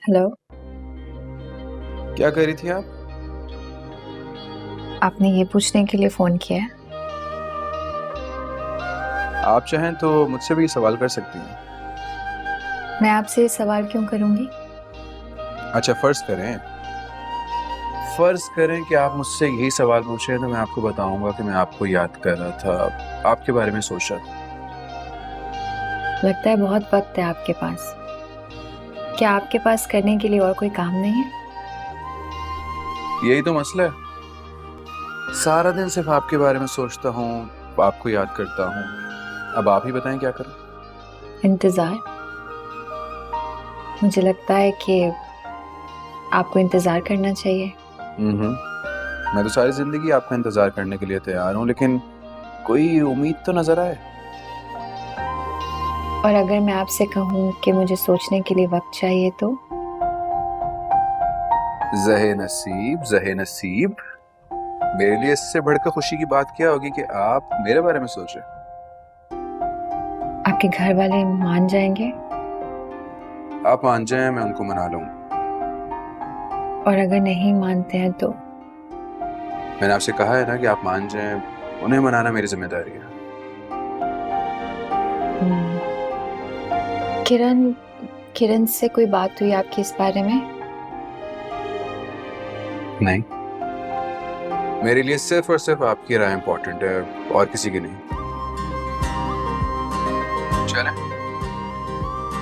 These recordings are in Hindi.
हेलो। क्या कर रही थी आप? आपने ये पूछने के लिए फोन किया है? आप चाहें तो मुझसे भी सवाल कर सकती हैं। मैं आपसे ये सवाल क्यों करूंगी? अच्छा, फर्ज करें कि आप मुझसे यही सवाल पूछे तो मैं आपको बताऊंगा कि मैं आपको याद कर रहा था, आपके बारे में सोच रहा था। लगता है बहुत वक्त है आपके पास। क्या आपके पास करने के लिए और कोई काम नहीं है? यही तो मसला है, सारा दिन सिर्फ आपके बारे में सोचता हूँ, आपको याद करता हूँ। अब आप ही बताएं क्या करूं। इंतजार। मुझे लगता है कि आपको इंतजार करना चाहिए। मैं तो सारी जिंदगी आपका इंतजार करने के लिए तैयार हूँ, लेकिन कोई उम्मीद तो नजर आए। और अगर मैं आपसे कहूँ कि मुझे सोचने के लिए वक्त चाहिए तो? जहे नसीब, जहे नसीब। मेरे लिए इससे बढ़कर खुशी की बात क्या होगी कि आप मेरे बारे में सोच रहे। आपके घर वाले मान जाएंगे? आप मान जाएं, मैं उनको मना लूंगा। और अगर नहीं मानते हैं तो? मैंने आपसे कहा है ना कि आप मान जाएं, उन्हें मनाना मेरी जिम्मेदारी है। हम्म, किरण किरण से कोई बात हुई आपकी इस बारे में? नहीं, मेरे लिए सिर्फ और सिर्फ आपकी राय इंपॉर्टेंट है और किसी की नहीं। चलें,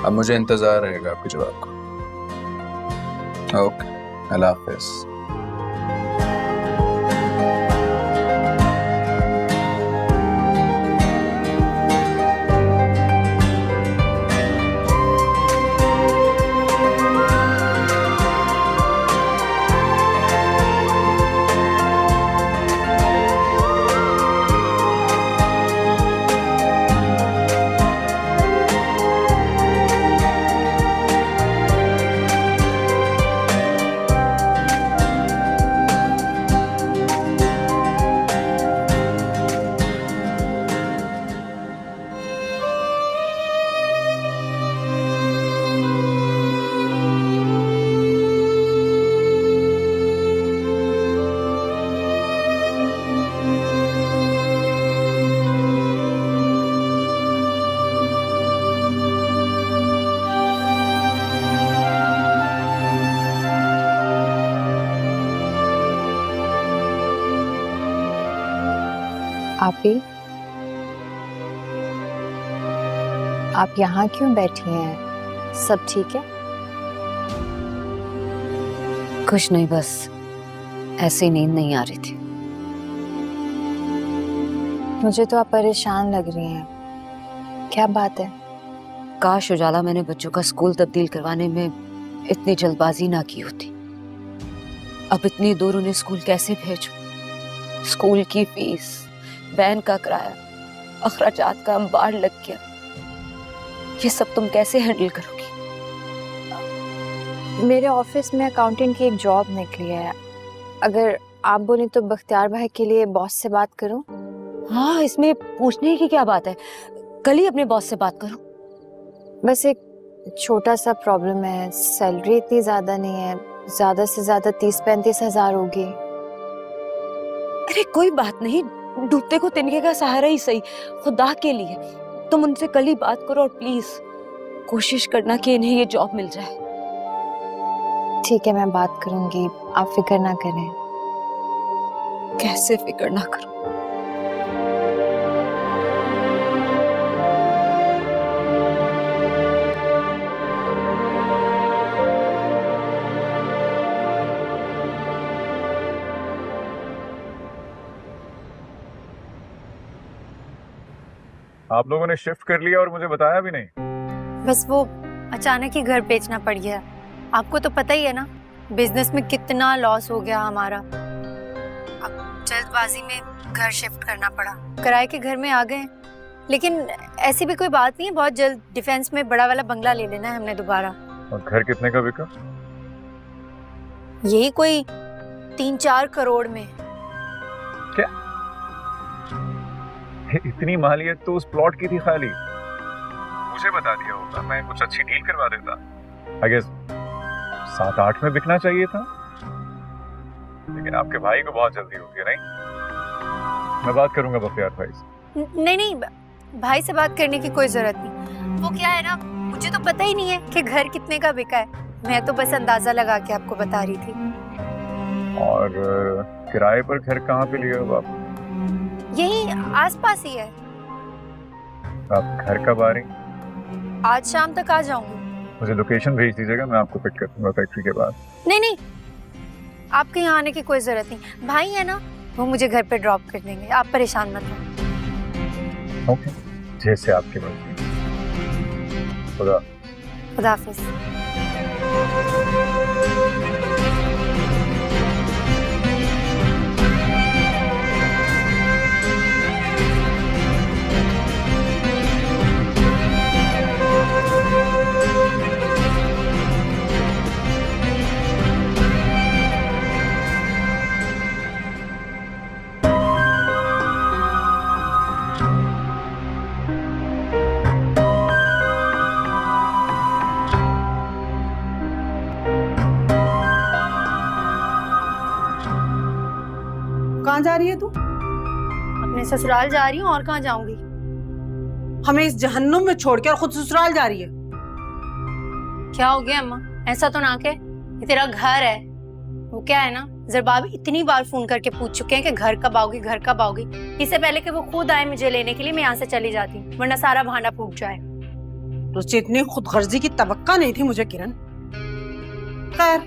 अब मुझे इंतजार रहेगा आपके जवाब का। ओके, अल्लाह हाफिज। आप ही, आप यहाँ क्यों बैठी हैं? सब ठीक है? कुछ नहीं, बस ऐसे ही नींद नहीं आ रही थी। मुझे तो आप परेशान लग रही हैं। क्या बात है? काश उजाला मैंने बच्चों का स्कूल तब्दील करवाने में इतनी जल्दबाजी ना की होती। अब इतनी दूर उन्हें स्कूल कैसे भेजूं? स्कूल की फीस, वैन का किराया, अखराजात का अंबार लग गया। ये सब तुम कैसे हैंडल करोगी? मेरे ऑफिस में अकाउंटेंट की एक जॉब निकली है। अगर आप बोले तो बख्तियार भाई के लिए बॉस से बात करूं? हाँ, इसमें पूछने की क्या बात है, कल ही अपने बॉस से बात करो। बस एक छोटा सा प्रॉब्लम है। सैलरी इतनी ज्यादा नहीं है, ज्यादा से ज्यादा 30-35 हजार होगी। अरे कोई बात नहीं, डूबते को तिनके का सहारा ही सही। खुदा के लिए तुम उनसे कल ही बात करो और प्लीज कोशिश करना कि इन्हें ये जॉब मिल जाए। ठीक है, मैं बात करूंगी, आप फिक्र ना करें। कैसे फिक्र ना करो? आप लोगों ने शिफ्ट कर लिया और मुझे बताया भी नहीं। बस वो अचानक ही घर बेचना पड़ गया। आपको तो पता ही है ना, बिजनेस में कितना लॉस हो गया हमारा। अब जल्दबाजी में घर शिफ्ट करना पड़ा। किराए के घर में आ गए, लेकिन ऐसी भी कोई बात नहीं है। बहुत जल्द डिफेंस में बड़ा वाला बंगला ले लेना है हमने दोबारा। और घर कितने का बिका? यही कोई 3-4 करोड़ में। क्या इतनी मालियत तो उस प्लॉट की थी खाली। मुझे बता दिया होता, मैं कुछ अच्छी डील करवा देता। आई गेस 7-8 में बिकना चाहिए था, लेकिन आपके भाई को बहुत जल्दी होती है नहीं। मैं बात करूंगा बख्तियार भाई से। नहीं नहीं, भाई से बात करने की कोई जरूरत नहीं। वो क्या है ना, मुझे तो पता ही नहीं है कि घर कितने का बिका है। मैं तो बस अंदाजा लगा के आपको बता रही थी। और किराए पर घर कहाँ पे लिए हो आप? यही आसपास ही है। आप घर कब आ रही? आज शाम तक आ जाऊंगी। मुझे लोकेशन भेज दीजिएगा, मैं आपको पिक कर दूंगा फैक्ट्री के बाद। नहीं नहीं, आपके यहाँ आने की कोई जरूरत नहीं। भाई है ना, वो मुझे घर पे ड्रॉप कर देंगे, आप परेशान मत हो। ओके, जैसे आपकी मर्जी। खुदा खुदाफिज। कहाँ जा रही है तू? अपने ससुराल जा रही हूँ, और कहाँ जाऊंगी। हमें इस जहन्नुम में छोड़ के और खुद ससुराल जा रही है। क्या हो गया अम्मा? ऐसा तो ना कह, ये तेरा घर है। वो क्या है ना, जरबाब इतनी बार फोन करके पूछ चुके हैं कि घर कब आओगी, घर कब आओगी। इससे पहले कि वो खुद आए मुझे लेने के लिए, मैं यहाँ से चली जाती, वरना सारा भांडा फूट जाए। तुझसे इतनी खुदगर्जी की तवक्का नहीं थी मुझे किरण। खैर,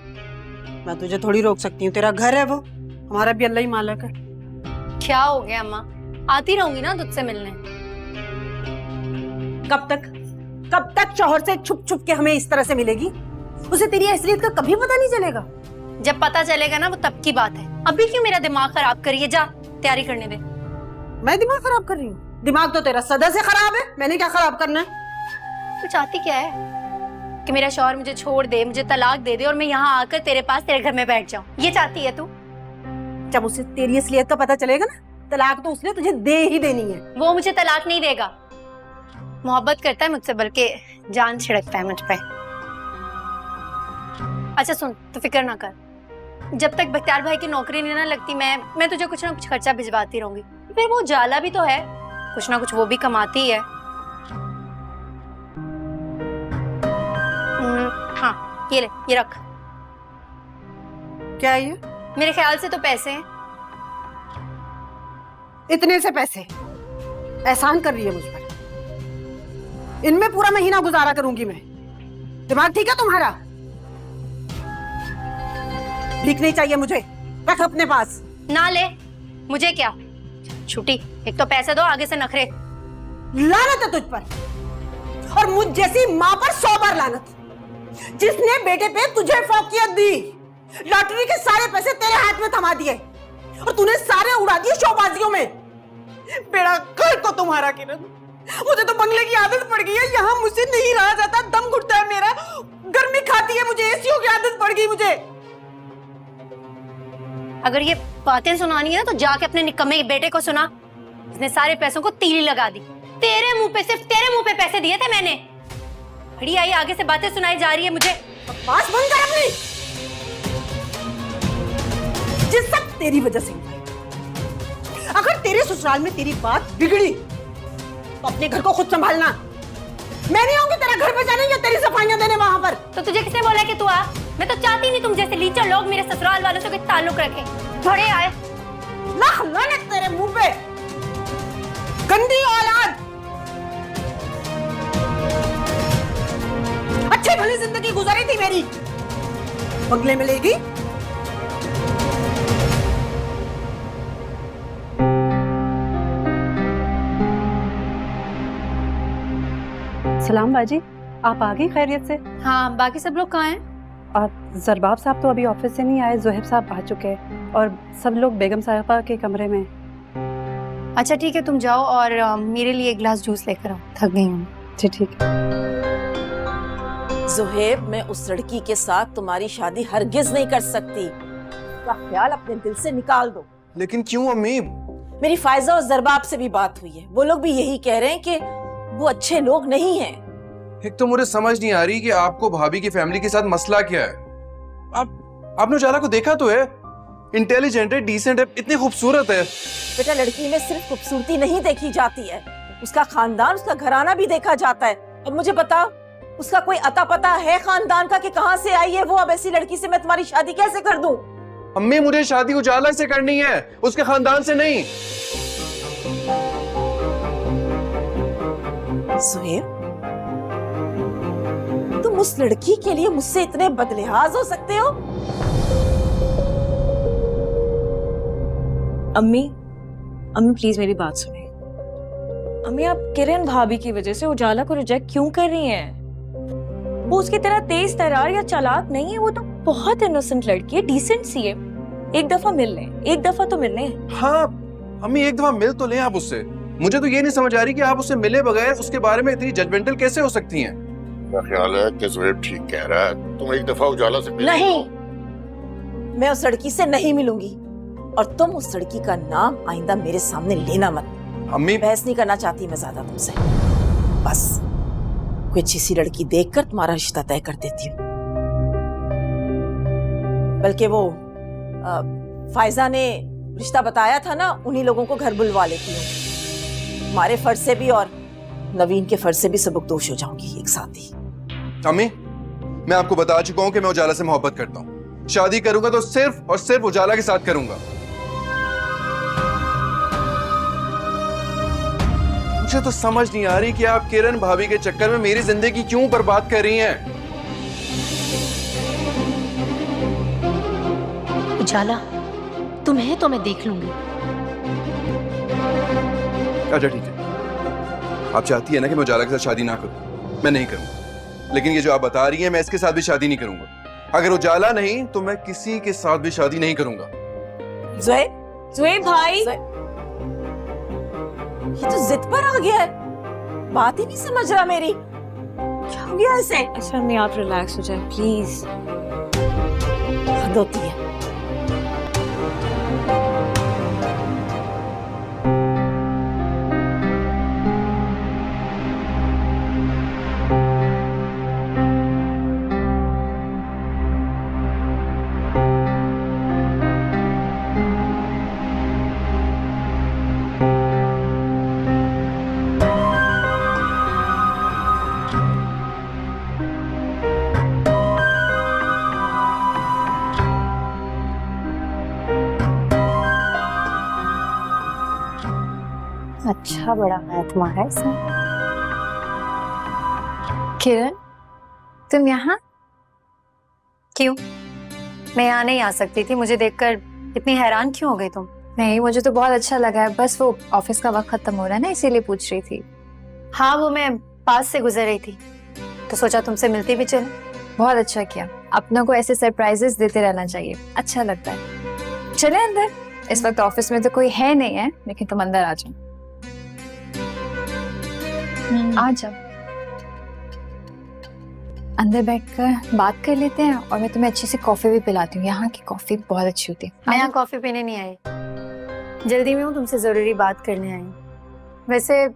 मैं तुझे थोड़ी रोक सकती हूँ, तेरा घर है वो, हमारा भी अल्लाह ही मालिक है। क्या हो गया अम्मा? आती रहूंगी ना तुझसे मिलने। कब तक शौहर से छुप छुप के हमें इस तरह से मिलेगी? उसे तेरी असलियत का कभी पता नहीं चलेगा। जब पता चलेगा ना, वो तब की बात है। अभी क्यों मेरा दिमाग खराब करिए? जा तैयारी करने दे। मैं दिमाग खराब कर रही हूँ? दिमाग तो तेरा सदा से खराब है, मैंने क्या खराब करना है? तू चाहती क्या है? कि मेरा शौहर मुझे छोड़ दे, मुझे तलाक दे दे और मैं यहाँ आकर तेरे पास, तेरे घर में बैठ जाऊँ? ये चाहती है तू? जब उसे तेरी असलियत का पता चलेगा ना, तलाक तो उसने तुझे दे ही देनी है। वो मुझे तलाक नहीं देगा। मोहब्बत करता है मुझसे, बल्कि जान छिड़कता है मुझ पे। अच्छा सुन, तू फिक्र ना कर, जब तक बख्तियार भाई की नौकरी नहीं ना लगती, मैं तुझे कुछ ना कुछ खर्चा भिजवाती रहूंगी। फिर वो जाला भी तो है, कुछ ना कुछ वो भी कमाती है। हाँ ये ले, ये रख। क्या है ये? मेरे ख्याल से तो पैसे हैं। इतने से पैसे एहसान कर रही है मुझ पर? इनमें पूरा महीना गुजारा करूंगी मैं। दिमाग ठीक है तुम्हारा? भीख नहीं चाहिए मुझे, रख अपने पास। ना ले, मुझे क्या छुट्टी। एक तो पैसे दो, आगे से नखरे। लानत है तुझ पर, और मुझ जैसी माँ पर 100 बार लानत, जिसने बेटे पे तुझे फौकियत दी। लॉटरी के सारे पैसे तेरे हाथ में थमा दिए और तूने सारे उड़ा दिए शोबाजियों में। बेड़ा कर को तुम्हारा किरण। मुझे तो बंगले की आदत पड़ गई है, यहाँ मुझसे नहीं रहा जाता, दम घुटता है मेरा, गर्मी खाती है मुझे, एसियों की आदत पड़ गई मुझे। अगर ये बातें सुनानी है ना, तो जाके अपने निकम्मे बेटे को सुना। इसने सारे पैसों को तीली लगा दी। तेरे मुंह पे, सिर्फ तेरे मुंह पे पैसे दिए थे मैंने। खड़ी आई आगे से बातें सुनाई जा रही है मुझे। बकवास बंद कर अपनी। ये सब तेरी वजह से हुआ है। अगर तेरे ससुराल में तेरी बात बिगड़ी तो अपने घर को खुद संभालना। मैं नहीं आऊंगी तेरा घर पे जाने या तेरी सफाइयां देने वहां पर। तो तुझे किसने बोला कि तू आ? मैं तो चाहती नहीं तुम जैसे लीचर लोग मेरे ससुराल वालों से कोई ताल्लुक रखे। थोड़े आए लानत तेरे मुंह पे, गंदी औलाद। अच्छी भली जिंदगी गुजारी थी मेरी, बंगले में लेगी। सलाम बाजी, आप आ गई खैरियत से? हाँ, बाकी सब लोग कहाँ हैं? और जरबाब साहब तो अभी ऑफिस से नहीं आए, जोहेब साहब आ चुके हैं और सब लोग बेगम साहिबा के कमरे में। अच्छा ठीक है, तुम जाओ और मेरे लिए एक गिलास जूस लेकर आओ, थक गई हूँ। जी ठीक है। जोहेब, मैं उस लड़की के साथ तुम्हारी शादी हरगिज नहीं कर सकती। उसका ख्याल अपने दिल से निकाल दो। लेकिन क्यों अम्मी? मेरी फायजा और जरबाब से भी बात हुई है, वो लोग भी यही कह रहे हैं कि वो अच्छे लोग नहीं हैं। एक तो मुझे समझ नहीं आ रही कि आपको भाभी की फैमिली के साथ मसला क्या है। आपने उजाला को देखा तो है, इंटेलिजेंट है, डिसेंट है, इतनी खूबसूरत है। बेटा लड़की में सिर्फ खूबसूरती नहीं देखी जाती है, उसका खानदान, उसका घराना भी देखा जाता है। अब मुझे बता, उसका कोई अता पता है खानदान का कि कहाँ से आई है वो? अब ऐसी लड़की से मैं तुम्हारी शादी कैसे कर दूं? अम्मी मुझे शादी उजाला से करनी है, उसके खानदान से नहीं। सुहेब, तुम उस लड़की के लिए मुझसे इतने बदलिहाज हो सकते हो? अम्मी प्लीज मेरी बात सुनिए। अम्मी, आप किरण भाभी की वजह से उजाला को रिजेक्ट क्यों कर रही हैं? वो उसकी तरह तेज तरार या चालाक नहीं है, वो तो बहुत इनोसेंट लड़की है, डिसेंट सी है। एक दफा मिल लें, एक दफा तो मिल लें। हाँ अम्मी, एक दफा मिल तो लें आप उससे। मुझे तो ये नहीं समझ आ रही कि आप उससे मिले बगैर उसके बारे में इतनी जजमेंटल कैसे हो सकती हैं। मेरा ख्याल है कि ज़ुहैब ठीक कह रहा है, तुम एक दफा उजाला से मिल नहीं, मैं उस लड़की से नहीं मिलूंगी और तुम उस लड़की का नाम आइंदा मेरे सामने लेना मत। अम्मी बहस नहीं करना चाहती मैं ज्यादा तुमसे, बस कोई अच्छी सी लड़की देखकर तुम्हारा रिश्ता तय कर देती हूँ। बल्कि वो फायजा ने रिश्ता बताया था ना, उन्हीं लोगों को घर बुलवा लेती हूँ। हमारे फर्ज से भी और नवीन के फर्ज से भी सबकदोश हो जाऊंगी एक साथ ही। अम्मी, मैं आपको बता चुका हूं कि मैं उजाला से मोहब्बत करता हूं। शादी करूंगा तो सिर्फ और सिर्फ उजाला के साथ करूंगा। मुझे तो समझ नहीं आ रही कि आप किरण भाभी के चक्कर में मेरी जिंदगी क्यों बर्बाद कर रही हैं। उजाला, तुम्हें तो मैं देख लूंगी। अच्छा ठीक है, आप चाहती है ना कि मैं उजाला के साथ शादी ना करूं, मैं नहीं करूंगा। लेकिन ये जो आप बता रही हैं, मैं इसके साथ भी शादी नहीं करूंगा। अगर उजाला नहीं तो मैं किसी के साथ भी शादी नहीं करूंगा। ज़ुहैब भाई, ये तो जिद पर आ गया है, बात ही नहीं समझ रहा मेरी। क्या हो गया इसे? अच्छा अम्मी आप रिलैक्स हो जाए प्लीज। हद होती है। अच्छा बड़ा हाथ मारा है इसने। किरण, तुम यहाँ? क्यों? मैं यहाँ नहीं आ सकती थी, मुझे देखकर इतनी हैरान क्यों हो गई तुम? नहीं, मुझे तो बहुत अच्छा लगा है, बस वो ऑफिस का वक्त खत्म हो रहा है ना, इसीलिए पूछ रही थी। हाँ, वो मैं पास से गुजर रही थी तो सोचा तुमसे मिलती भी चल। बहुत अच्छा किया, अपनों को ऐसे सरप्राइजेस देते रहना चाहिए, अच्छा लगता है। चले अंदर, इस वक्त ऑफिस में तो कोई है नहीं है, लेकिन तुम अंदर आ जाओ। आ जाओ, अंदर बैठकर बात कर लेते हैं और मैं तुम्हें अच्छी सी कॉफी भी पिलाती हूँ। यहाँ की कॉफी बहुत अच्छी होती है। मैं यहाँ कॉफी पीने नहीं आई, जल्दी में हूँ, तुमसे जरूरी बात करने आई हूँ। वैसे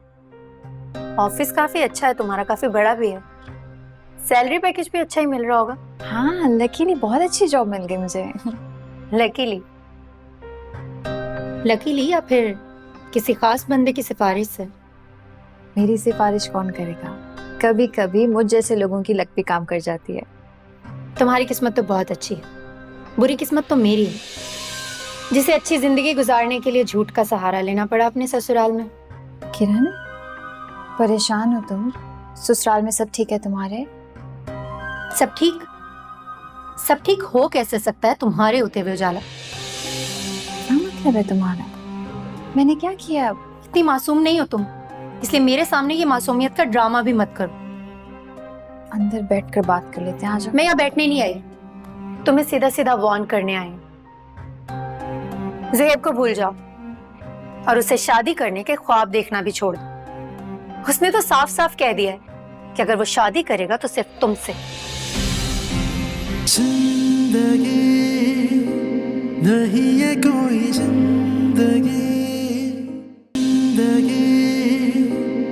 ऑफिस काफी अच्छा है तुम्हारा, काफी बड़ा भी है, सैलरी पैकेज भी अच्छा ही मिल रहा होगा। हाँ, लकीली बहुत अच्छी जॉब मिल गई मुझे। लकीली? लकीली या फिर किसी खास बंदे की सिफारिश से? मेरी सिफारिश कौन करेगा, कभी कभी मुझ जैसे लोगों की लक भी काम कर जाती है। तुम्हारी किस्मत तो बहुत अच्छी है, बुरी किस्मत तो मेरी है, जिसे अच्छी जिंदगी गुजारने के लिए झूठ का सहारा लेना पड़ा अपने ससुराल में। किरण, परेशान हो तुम? ससुराल में सब ठीक है तुम्हारे? सब ठीक? सब ठीक हो कैसे सकता है तुम्हारे होते हुए उजाला? क्या मतलब है तुम्हारा? मैंने क्या किया? इतनी मासूम नहीं हो तुम, इसलिए मेरे सामने ये मासूमियत का ड्रामा भी मत करो। अंदर बैठकर बात कर लेते हैं, आ जाओ। मैं यहाँ बैठने नहीं आई, तुम्हें सीधा सीधा वार्न करने आई। ज़ुहैब को भूल जाओ और उससे शादी करने के ख्वाब देखना भी छोड़ दो। उसने तो साफ साफ कह दिया है कि अगर वो शादी करेगा तो सिर्फ तुमसे। जिंदगी नहीं है कोई जिंदगी, जिंदगी